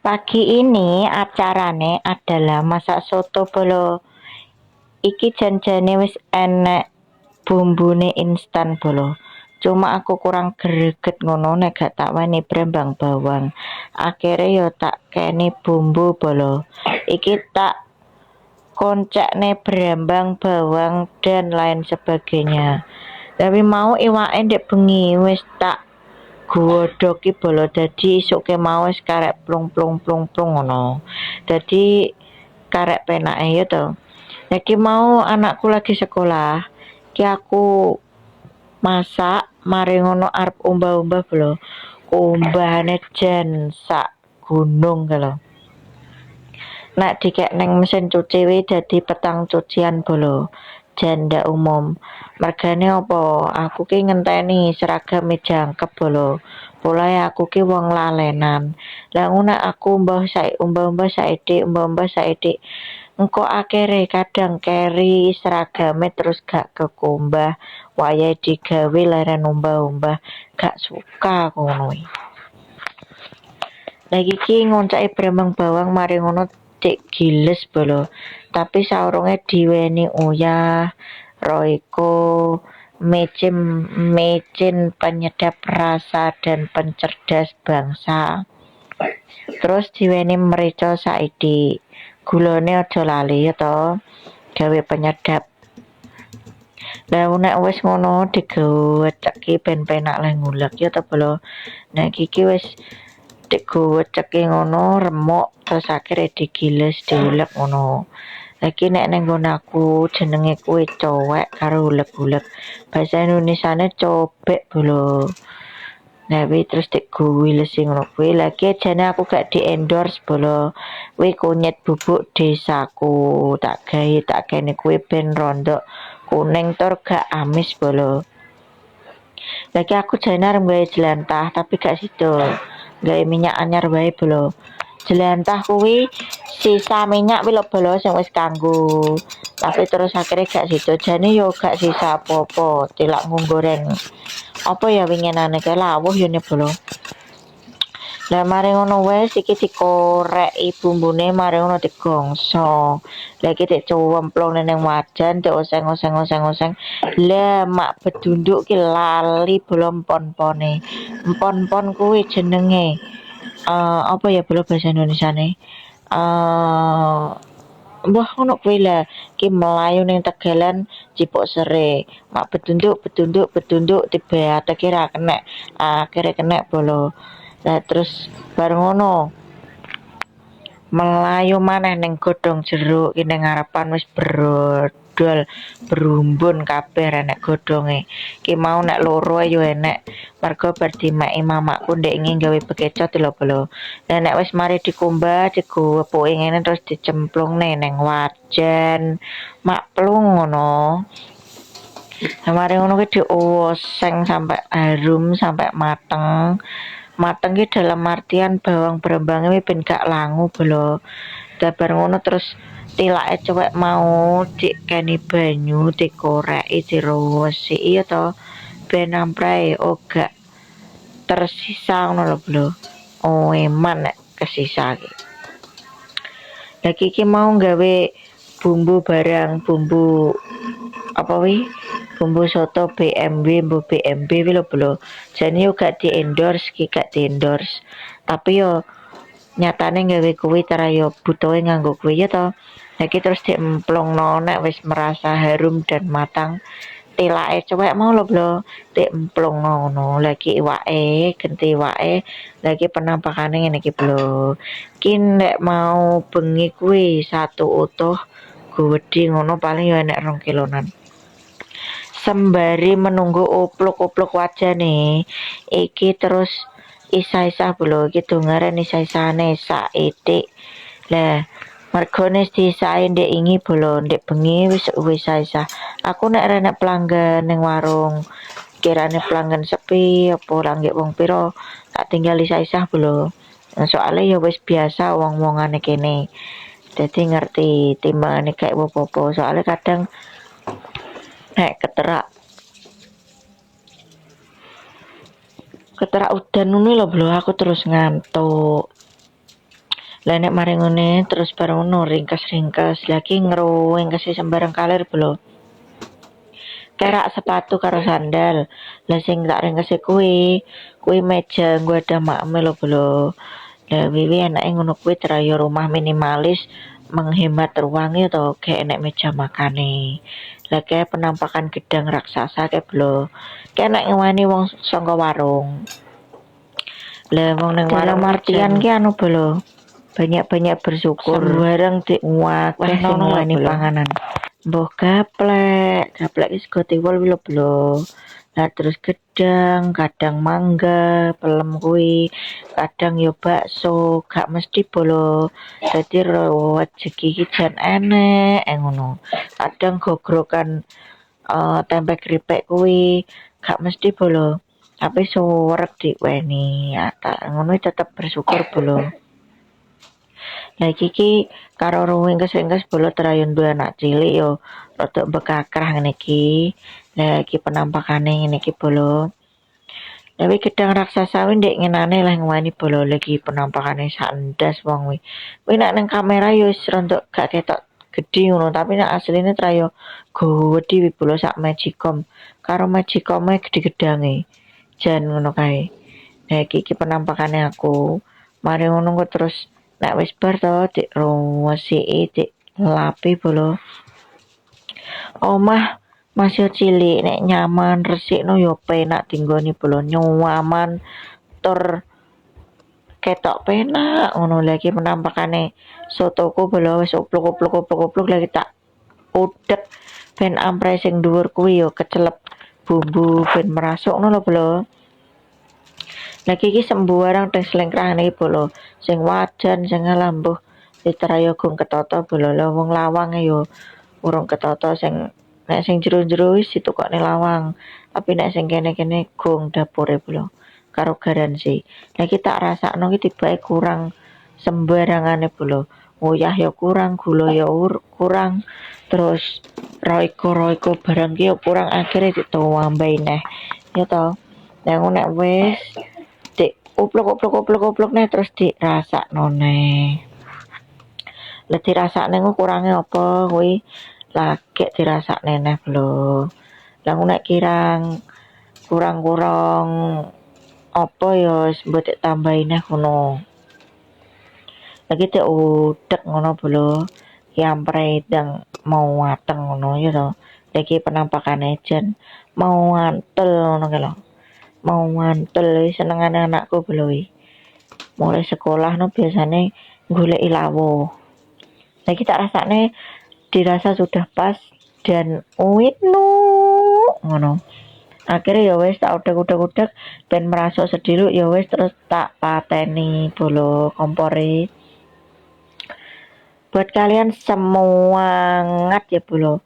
Pagi ini acarane adalah masak soto bolo. Iki janjane wis enek bumbune instan bolo. Cuma aku kurang greget ngono nek gak tak wani brembang bawang. Akhirnya yo tak kene bumbu bolo. Iki tak koncekne brembang bawang dan lain sebagainya. Tapi mau iwake ndek bengi wis tak godhoki bolo dadi isuke mau wis karek plung ngono. Dadi karek penake ya to. Iki mau anakku lagi sekolah, ki aku masak mari ngono arep umbah-umbah bolo. Umbahane jan sak gunung kalau. Nek dikek neng mesin cuci wi dadi petang cucian bolo. Janda umum. Mergane apa? Aku ki ngenteni seragam jangkep bolo. Mulai aku ki wong lalenan. Lah ngono aku umbah-umbah saiki. Engko akhire kadang keri seragame terus gak kekumbah. Wayahe digawe leren umbah-umbah. Gak suka ngono. Lagi ki ngoncake brembang bawang mari ngono cek giles bolo. Tapi saurunge diweni uyah, roiko, mecin penyedap rasa dan pencerdas bangsa. Terus diweni merica saiki. Gulane aja lali ya to. Gawe penyedap. Lah nek wis ngono digoceki ben penak le ngulek ya to bolo. Nek iki wis digoceki ngono remuk terus akhirnya digiles diulek ngono. Lagi nek ning nggon aku jenenge kue cowek karo ulek-ulek. Bahasa Indonesiane cobek bolo. Nah, terus digulesi ngono kuwi. Lagi jane aku gak di endorse bolo. Kuwi kunyit bubuk desaku. Tak kene kuwi ben rondo kuning tur gak amis bolo. Lagi aku jane arep gawe jelantah tapi gak sido. Gawe minyak anyar wae bolo. Jelantah kuwi sisa minyak wi lho bolo sing wis kanggo. Tapi terus akhirnya gak sido. Jane yo gak sisa apa-apa. Tilak nggoreng. Apa ya winginane kae lawuh yo ne bolo. Lah mari ngono wis iki dikoreki bumbune mari ngono digongso. Lah iki dicemplung ning wajan dioseng-oseng. Lah mak bedunduk ki lali bolo empon-pone. Empon-pon kuwi jenenge apa ya bolo bahasa Indonesiane? Wah ngono kuwi lah ki melayu ning tegalan cipok sere mak bedunduk tiba kira kena akhirnya kena bolo lah terus bareng ngono melayu maneh ning godhong jeruk ki ning ngarepan wis brodol berumbun kabeh nek godhonge ki mau nek loro yo enek mergo bar dimeki mamaku ndek ingin gawe bekecot lho bolo lah nek wis mari dikumbah digowoki ngene terus dicemplungne ning wajan mak plung ngono mari ngono ki dioseng sampai harum sampai mateng ki dalam artian bawang brembangnya ben gak langu bolo dabar ngono terus tilake cuek mau dikeni banyu dikoreki diresiki ya to ben amprae gak tersisa ngono lho bolo eman nek kesisa iki lagi iki mau gawe bumbu apa wi bumbu soto BMB wi lho bolo jane yo gak di endorse tapi yo nyatane gawe kuwi cara yo butuhe nganggo kuwi ya to lagi terus diemplungno nek wis merasa harum dan matang tilake cuek mau lho bro diemplungno ngono lagi genti iwake lagi penampakane ngene iki bro ki nek mau bengi kuwi satu utuh gede ngono paling yo enek 2 kilonan sembari menunggu upluk wajane iki terus isa-isa bolo iki dongaren isa-isane saithik lah mergone disae ndek ingi bolo ndek bengi wis isa-isa aku nek renek pelanggan ning warung kirane pelanggan sepi apa langgek wong pira tak tinggal isa-isa bolo soalnya ya wis biasa wong-wongane kene dadi ngerti timbangane kayak apa-apa soalnya kadang nek keterak udan ngono lho bro aku terus ngantuk Lah nek mari ngene terus bareng ngono ringkes lagi ngeringkes sembarang kalir bolo. Kerak sepatu karo sandal. Lah sing tak ringkes kuwi meja gua ada makme lho bolo. Lah wiwi enake ngono kuwi traya rumah minimalis menghemat ruang ya to kayak enek meja makane. Lah kayak penampakan gedang raksasa kayak belo. Kayak enek ngewani wong saka warung. Lah wong ning warung artian ki anu belo. Banyak-banyak bersyukur. Sembarang diuwakeh sing ngewani panganan. Mbah gaplek ki sego tiwul lho belo. Nah terus gedang, kadang mangga, pelem kuwi, kadang yo bakso, gak mesti bolo. Dadi rezeki iki jan enek ngono. Kadang gogrokan tempe kripek kuwi gak mesti bolo. Tapi suwereg diweni. Ya, ngono tetep bersyukur bolo. Lah iki karo ringkes bolo terayon duwe anak cilik yo rada bekakrah ngene iki. Lah iki penampakane ngene iki bolo. Tapi gedang raksasa kuwi ndek ngenane lah ngwani bolo lagi penampakane sandas wong kuwi. Kuwi nek ning kamera yo wis rada gak ketok gedhi ngono, tapi nek asline trayo gedhi bolo sak magicom. Karo magicome gedhe gedange. Jan ngono kae. Nah iki penampakane aku. Mari ngono kok terus nek wis bar to dik ruwesiki dik lapi bolo. Omah masih cilik nek nyaman resikno yo penak dinggoni bolo nyaman tur ketok penak ngono lagi penampakane sotoku bolo wis oplok lagi tak udek ben ampre sing dhuwur kuwi yo kecelep bumbu ben merasuk ngono lho bolo. Lagi iki sembarang teng slengkrahane iki bolo sing wajan sing lambuh ditrayo gong ketata bolo wong lawang yo urung ketata sing nek sing jero-jero wis ditukokne lawang tapi nek sing kene-kene gong dapure bolo karo garansi. Lah iki tak rasakno iki tibake kurang sembarangane bolo. Uyah ya kurang, gula ya kurang, terus roiko barang ki ya kurang akhirnya ditambahi neh. Ya to. Nek wis oplok nih terus dirasakno neh. Lah dirasakne ku kurange apa kuwi lagi dirasakne neh blo. Lah nek kirang kurang apa ya mbok tambahi neh ngono. Lagi teh udek ngono blo. Yampre dang mau mateng ngono ya to. Lagi penampakane jan mau mantel ngono ki lho. Mau mantel senengane anakku blo. Mulai sekolah no biasane goleki lawuh. Lagi tak rasane dirasa sudah pas dan winu ngono. Akhirnya ya wis tak udek ben merasuk sediluk ya wis terus tak pateni bolo kompore. Buat kalian semangat ya bolo.